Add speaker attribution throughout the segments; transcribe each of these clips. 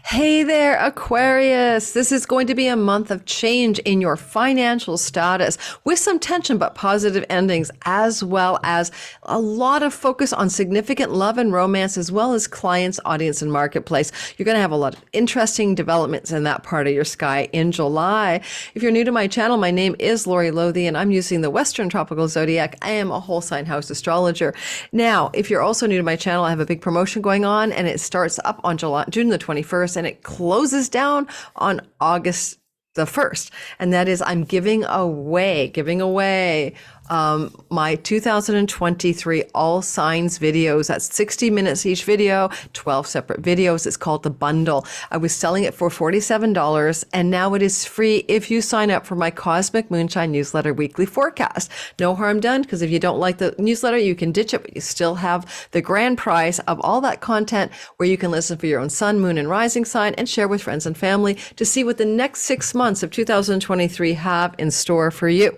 Speaker 1: Hey there, Aquarius. This is going to be a month of change in your financial status with some tension but positive endings, as well as a lot of focus on significant love and romance, as well as clients, audience, and marketplace. You're going to have a lot of interesting developments in that part of your sky in July. If you're new to my channel, my name is Lori Lothe, and I'm using the Western Tropical Zodiac. I am a whole sign house astrologer. Now, if you're also new to my channel, I have a big promotion going on, and it starts up on June the 21st, and it closes down on August the 1st. And that is, I'm giving away my 2023 all signs videos. That's 60 minutes each video, 12 separate videos. It's called the bundle. I was selling it for $47, and now it is free if you sign up for my Cosmic Moonshine newsletter weekly forecast. No harm done, because if you don't like the newsletter, you can ditch it, but you still have the grand prize of all that content where you can listen for your own sun, moon, and rising sign and share with friends and family to see what the next 6 months of 2023 have in store for you.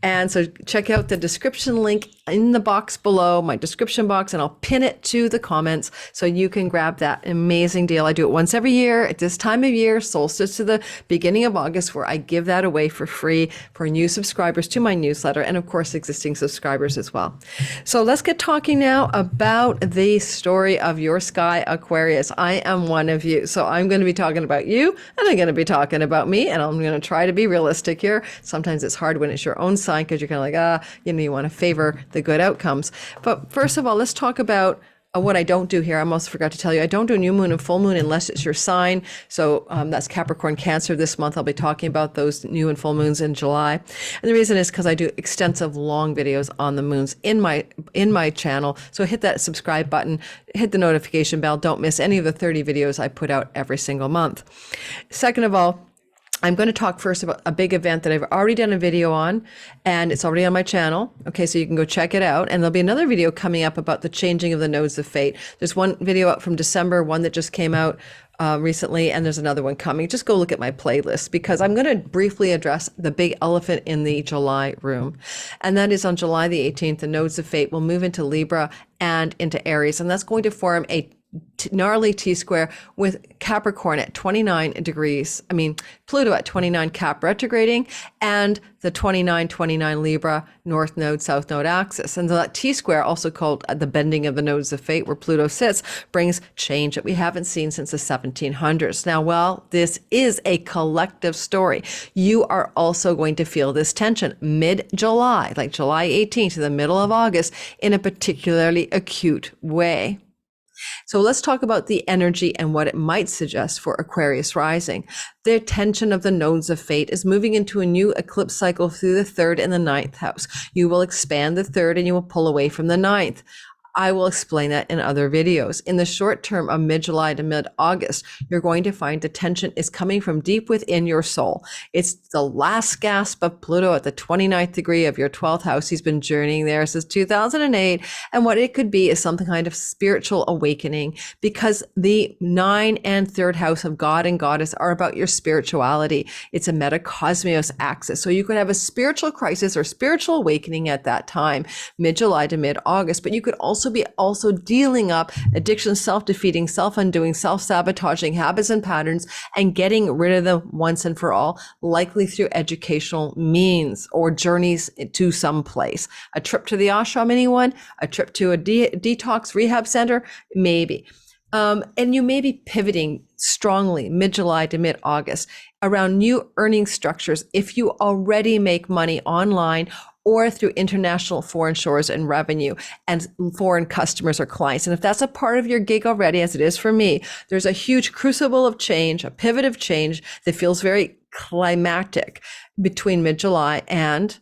Speaker 1: And so check out the description link in the box below, my description box, and I'll pin it to the comments so you can grab that amazing deal. I do it once every year at this time of year, solstice to the beginning of August, where I give that away for free for new subscribers to my newsletter, and of course existing subscribers as well. So let's get talking now about the story of your sky, Aquarius. I am one of you, so I'm going to be talking about you, and I'm going to be talking about me, and I'm going to try to be realistic here. Sometimes it's hard when it's your own sign, because you're kind of like, you want to favor the good outcomes. But first of all, let's talk about what I don't do here. I almost forgot to tell you, I don't do new moon and full moon unless it's your sign. So that's Capricorn, Cancer this month. I'll be talking about those new and full moons in July. And the reason is because I do extensive long videos on the moons in my channel. So hit that subscribe button, hit the notification bell. Don't miss any of the 30 videos I put out every single month. Second of all, I'm going to talk first about a big event that I've already done a video on, and it's already on my channel. Okay, so you can go check it out. And there'll be another video coming up about the changing of the nodes of fate. There's one video out from December, one that just came out recently, and there's another one coming. Just go look at my playlist, because I'm going to briefly address the big elephant in the July room. And that is on July the 18th, the nodes of fate will move into Libra and into Aries, and that's going to form a gnarly T-square with Capricorn at 29 degrees. Pluto at 29 Cap retrograding, and the 29 Libra North Node, South Node axis. And that T-square, also called the bending of the nodes of fate, where Pluto sits, brings change that we haven't seen since the 1700s. Now, while this is a collective story, you are also going to feel this tension mid-July, like July 18th to the middle of August, in a particularly acute way. So let's talk about the energy and what it might suggest for Aquarius rising. The tension of the nodes of fate is moving into a new eclipse cycle through the 3rd and the 9th house. You will expand the 3rd and you will pull away from the 9th. I will explain that in other videos. In the short term of mid-July to mid-August, you're going to find the tension is coming from deep within your soul. It's the last gasp of Pluto at the 29th degree of your 12th house. He's been journeying there since 2008. And what it could be is some kind of spiritual awakening, because the 9 and 3rd house of God and Goddess are about your spirituality. It's a metacosmos axis. So you could have a spiritual crisis or spiritual awakening at that time, mid-July to mid-August, but you could also be dealing up addiction, self-defeating, self-undoing, self-sabotaging habits and patterns, and getting rid of them once and for all, likely through educational means or journeys to some place. A trip to the ashram, anyone? A trip to a detox rehab center? Maybe. And you may be pivoting strongly mid-July to mid-August around new earning structures if you already make money online or through international foreign shores and revenue and foreign customers or clients. And if that's a part of your gig already, as it is for me, there's a huge crucible of change, a pivot of change that feels very climactic between mid-July and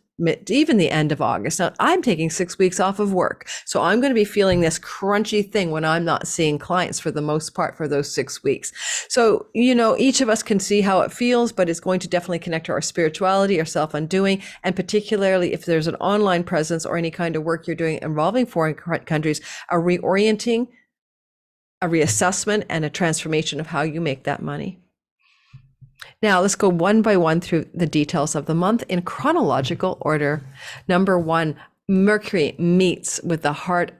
Speaker 1: even the end of August. Now, I'm taking 6 weeks off of work, so I'm going to be feeling this crunchy thing when I'm not seeing clients for the most part for those 6 weeks. So, each of us can see how it feels, but it's going to definitely connect to our spirituality, our self-undoing, and particularly if there's an online presence or any kind of work you're doing involving foreign countries, a reorienting, a reassessment, and a transformation of how you make that money. Now let's go one by one through the details of the month in chronological order. Number 1, Mercury meets with the heart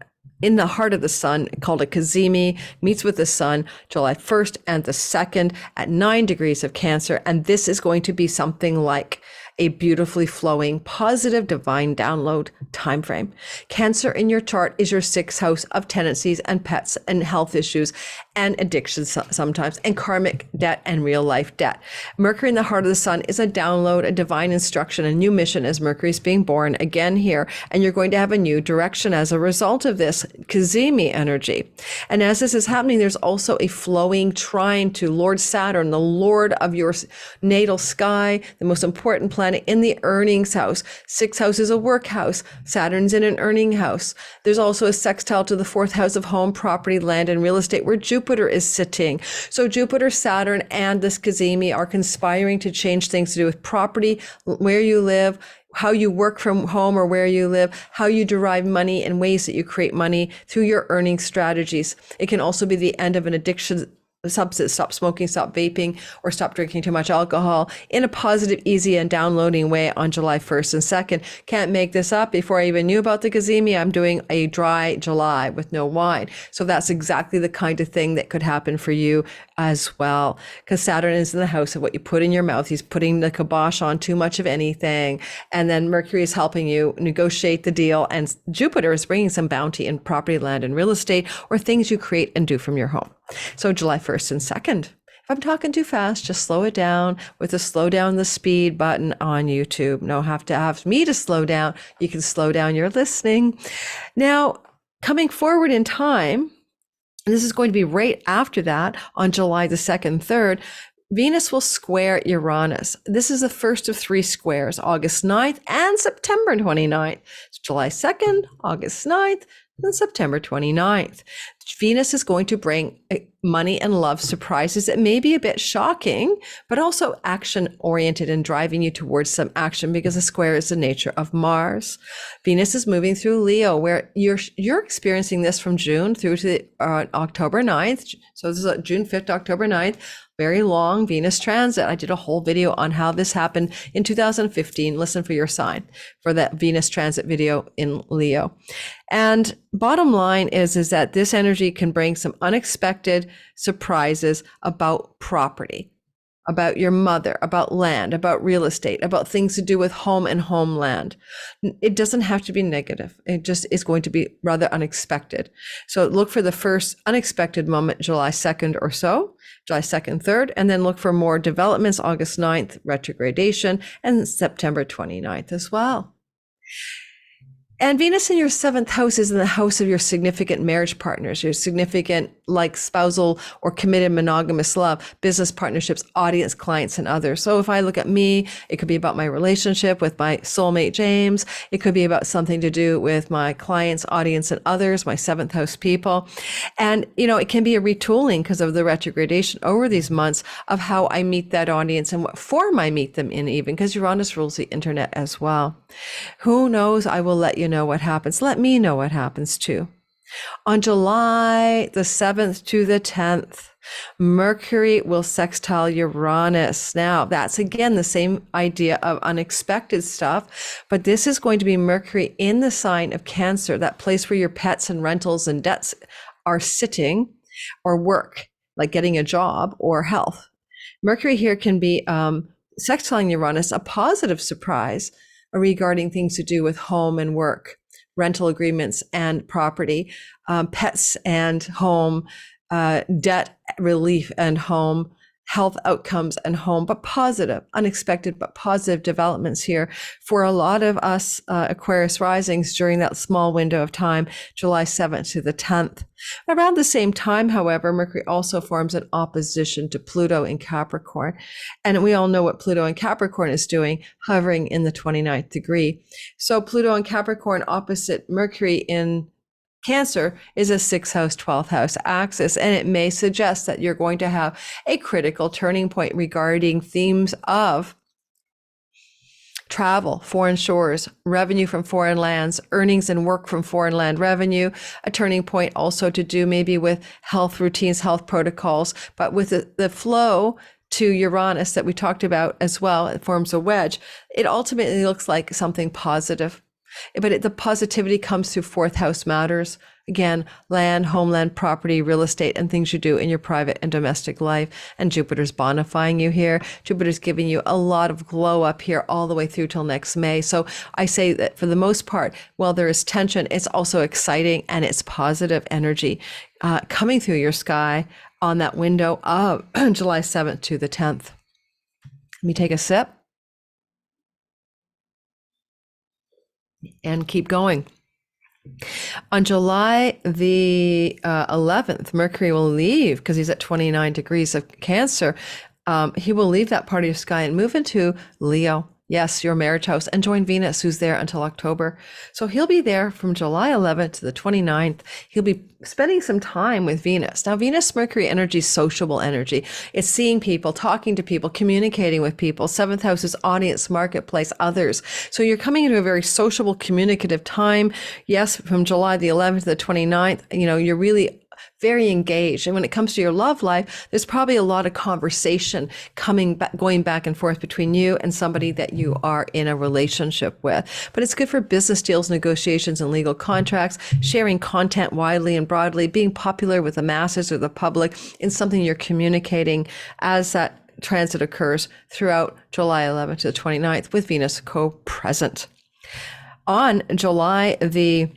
Speaker 1: in the heart of the sun, called a cazimi, meets with the sun July 1st and the 2nd at 9 degrees of Cancer. And this is going to be something like a beautifully flowing, positive, divine download time frame. Cancer in your chart is your 6th house of tendencies and pets and health issues and addictions sometimes, and karmic debt and real life debt. Mercury in the heart of the sun is a download, a divine instruction, a new mission as Mercury's being born again here. And you're going to have a new direction as a result of this cazimi energy. And as this is happening, there's also a flowing trine to Lord Saturn, the Lord of your natal sky, the most important planet in the earnings house. 6th house is a work house. Saturn's in an earning house. There's also a sextile to the 4th house of home, property, land, and real estate, where Jupiter is sitting. So Jupiter, Saturn, and this cazimi are conspiring to change things to do with property, where you live, how you work from home or where you live, how you derive money, and ways that you create money through your earning strategies. It can also be the end of an addiction substance, stop smoking, stop vaping, or stop drinking too much alcohol in a positive, easy, and downloading way on July 1st and 2nd. Can't make this up. Before I even knew about the cazimi, I'm doing a dry July with no wine. So that's exactly the kind of thing that could happen for you as well, because Saturn is in the house of what you put in your mouth. He's putting the kibosh on too much of anything. And then Mercury is helping you negotiate the deal, and Jupiter is bringing some bounty in property, land, and real estate, or things you create and do from your home. So July 1st and 2nd. If I'm talking too fast, just slow it down with the slow down the speed button on YouTube. No have to have me to slow down. You can slow down your listening. Now, coming forward in time, and this is going to be right after that on July the 2nd, 3rd, Venus will square Uranus. This is the first of 3 squares, August 9th and September 29th. It's July 2nd, August 9th, and September 29th. Venus is going to bring money and love surprises that may be a bit shocking, but also action oriented and driving you towards some action, because the square is the nature of Mars. Venus is moving through Leo, where you're experiencing this from June through to October 9th. So this is June 5th, October 9th. Very long Venus transit. I did a whole video on how this happened in 2015. Listen for your sign for that Venus transit video in Leo. And bottom line is that this energy can bring some unexpected surprises about property, about your mother, about land, about real estate, about things to do with home and homeland. It doesn't have to be negative. It just is going to be rather unexpected. So look for the first unexpected moment, July 2nd or so, July 2nd, 3rd, and then look for more developments, August 9th, retrogradation, and September 29th as well. And Venus in your 7th house is in the house of your significant marriage partners, your significant like spousal or committed monogamous love, business partnerships, audience, clients, and others. So if I look at me, it could be about my relationship with my soulmate, James. It could be about something to do with my clients, audience, and others, my 7th house people. And, it can be a retooling because of the retrogradation over these months of how I meet that audience and what form I meet them in, even because Uranus rules the internet as well. Who knows? I will let you know what happens. Let me know what happens too. On July the 7th to the 10th, Mercury will sextile Uranus. Now, that's again the same idea of unexpected stuff, but this is going to be Mercury in the sign of Cancer, that place where your pets and rentals and debts are sitting, or work, like getting a job or health. Mercury here can be sextiling Uranus, a positive surprise regarding things to do with home and work, rental agreements and property, pets and home, debt relief and home, health outcomes and home, but positive, unexpected, but positive developments here for a lot of us Aquarius risings during that small window of time, July 7th to the 10th. Around the same time, however, Mercury also forms an opposition to Pluto in Capricorn. And we all know what Pluto in Capricorn is doing, hovering in the 29th degree. So Pluto in Capricorn opposite Mercury in Cancer is a 6th house, 12th house axis, and it may suggest that you're going to have a critical turning point regarding themes of travel, foreign shores, revenue from foreign lands, earnings and work from foreign land revenue, a turning point also to do maybe with health routines, health protocols, but with the flow to Uranus that we talked about as well, it forms a wedge. It ultimately looks like something positive. But the positivity comes through fourth house matters. Again, land, homeland, property, real estate, and things you do in your private and domestic life. And Jupiter's bonifying you here. Jupiter's giving you a lot of glow up here all the way through till next May. So I say that for the most part, while there is tension, it's also exciting and it's positive energy coming through your sky on that window of July 7th to the 10th. Let me take a sip and keep going. On July the 11th, Mercury will leave because he's at 29 degrees of Cancer. He will leave that part of your sky and move into Leo. Yes, your marriage house, and join Venus, who's there until October. So he'll be there from July 11th to the 29th. He'll be spending some time with Venus. Now, Venus Mercury energy is sociable energy. It's seeing people, talking to people, communicating with people. Seventh house is audience, marketplace, others. So you're coming into a very sociable, communicative time. Yes, from July the 11th to the 29th, you're really very engaged. And when it comes to your love life, there's probably a lot of conversation going back and forth between you and somebody that you are in a relationship with. But it's good for business deals, negotiations, and legal contracts, sharing content widely and broadly, being popular with the masses or the public in something you're communicating as that transit occurs throughout July 11th to the 29th with Venus co-present. On July the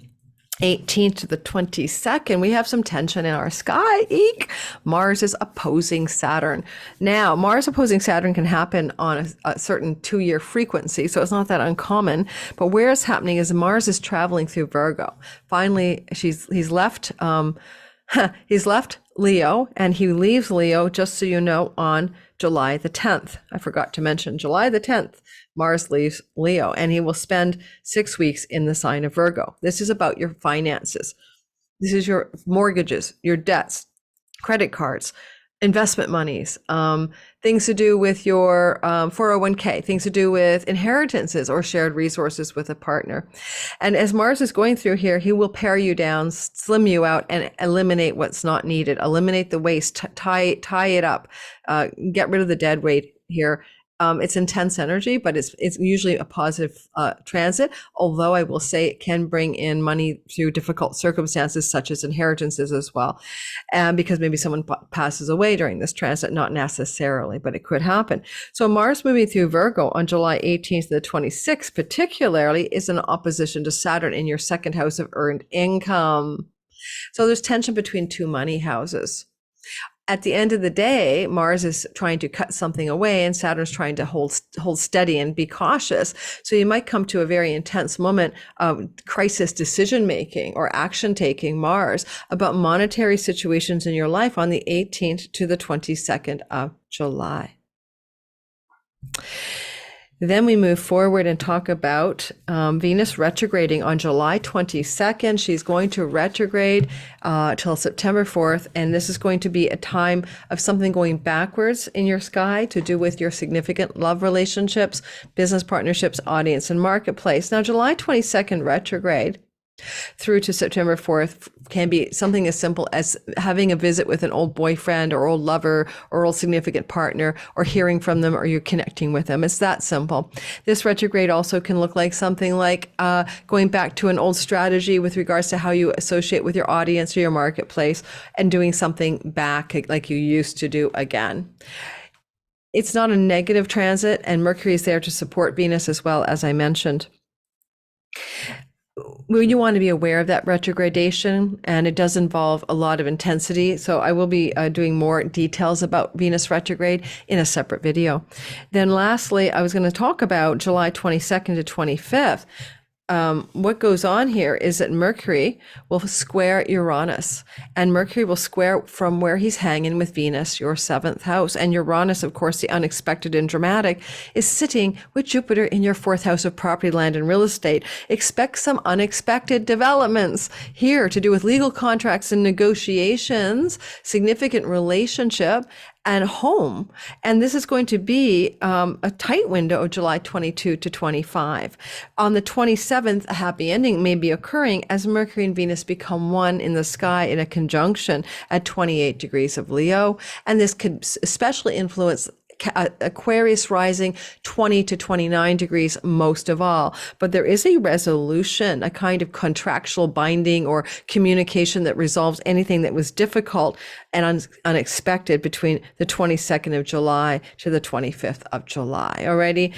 Speaker 1: 18th to the 22nd, we have some tension in our sky. Eek! Mars is opposing Saturn. Now, Mars opposing Saturn can happen on a certain 2-year frequency, so it's not that uncommon. But where it's happening is Mars is traveling through Virgo. Finally, he's left Leo, and he leaves Leo, just so you know, on July the 10th. I forgot to mention July the 10th. Mars leaves Leo, and he will spend 6 weeks in the sign of Virgo. This is about your finances. This is your mortgages, your debts, credit cards, investment monies, things to do with your 401k, things to do with inheritances or shared resources with a partner. And as Mars is going through here, he will pare you down, slim you out, and eliminate what's not needed, eliminate the waste, tie it up, get rid of the dead weight here. It's intense energy, but it's usually a positive transit, although I will say it can bring in money through difficult circumstances such as inheritances as well. And because maybe someone passes away during this transit, not necessarily, but it could happen. So Mars moving through Virgo on July 18th to the 26th particularly is in opposition to Saturn in your second house of earned income. So there's tension between two money houses. At the end of the day, Mars is trying to cut something away and Saturn's trying to hold steady and be cautious. So you might come to a very intense moment of crisis decision-making or action-taking Mars about monetary situations in your life on the 18th to the 22nd of July. Then we move forward and talk about Venus retrograding on July 22nd. She's going to retrograde till September 4th. And this is going to be a time of something going backwards in your sky to do with your significant love relationships, business partnerships, audience, and marketplace. Now, July 22nd retrograde through to September 4th can be something as simple as having a visit with an old boyfriend or old lover or old significant partner, or hearing from them, or you're connecting with them. It's that simple. This retrograde also can look like something like going back to an old strategy with regards to how you associate with your audience or your marketplace and doing something back like you used to do again. It's not a negative transit, and Mercury is there to support Venus as well, as I mentioned. You want to be aware of that retrogradation, and it does involve a lot of intensity. So I will be doing more details about Venus retrograde in a separate video. Then lastly, I was going to talk about July 22nd to 25th. What goes on here is that Mercury will square Uranus, and Mercury will square from where he's hanging with Venus, your seventh house. And Uranus, of course, the unexpected and dramatic, is sitting with Jupiter in your fourth house of property, land, and real estate. Expect some unexpected developments here to do with legal contracts and negotiations, significant relationship, and home. And this is going to be a tight window of July 22 to 25. On the 27th, a happy ending may be occurring as Mercury and Venus become one in the sky in a conjunction at 28 degrees of Leo. And this could especially influence Aquarius rising 20 to 29 degrees most of all. But there is a resolution, a kind of contractual binding or communication that resolves anything that was difficult and unexpected between the 22nd of July to the 25th of July. Alrighty.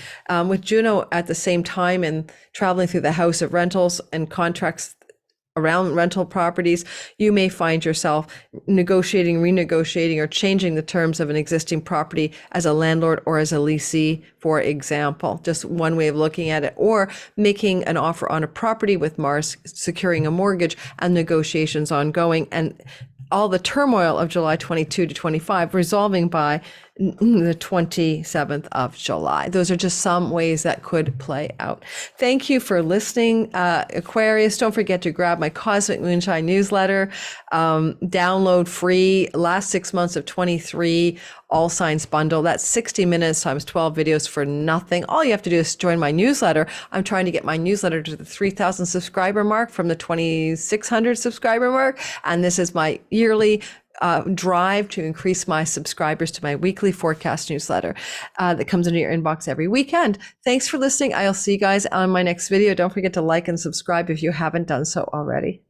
Speaker 1: With Juno at the same time and traveling through the house of rentals and contracts around rental properties, you may find yourself negotiating, renegotiating, or changing the terms of an existing property as a landlord or as a leasee, for example. Just one way of looking at it. Or making an offer on a property with Mars, securing a mortgage, and negotiations ongoing, and all the turmoil of July 22 to 25 resolving by the 27th of July. Those are just some ways that could play out. Thank you for listening, Aquarius. Don't forget to grab my Cosmic Moonshine newsletter. Download free last 6 months of 23 all signs bundle. That's 60 minutes times 12 videos for nothing. All you have to do is join my newsletter. I'm trying to get my newsletter to the 3,000 subscriber mark from the 2,600 subscriber mark. And this is my yearly drive to increase my subscribers to my weekly forecast newsletter that comes into your inbox every weekend. Thanks for listening. I'll see you guys on my next video. Don't forget to like and subscribe if you haven't done so already.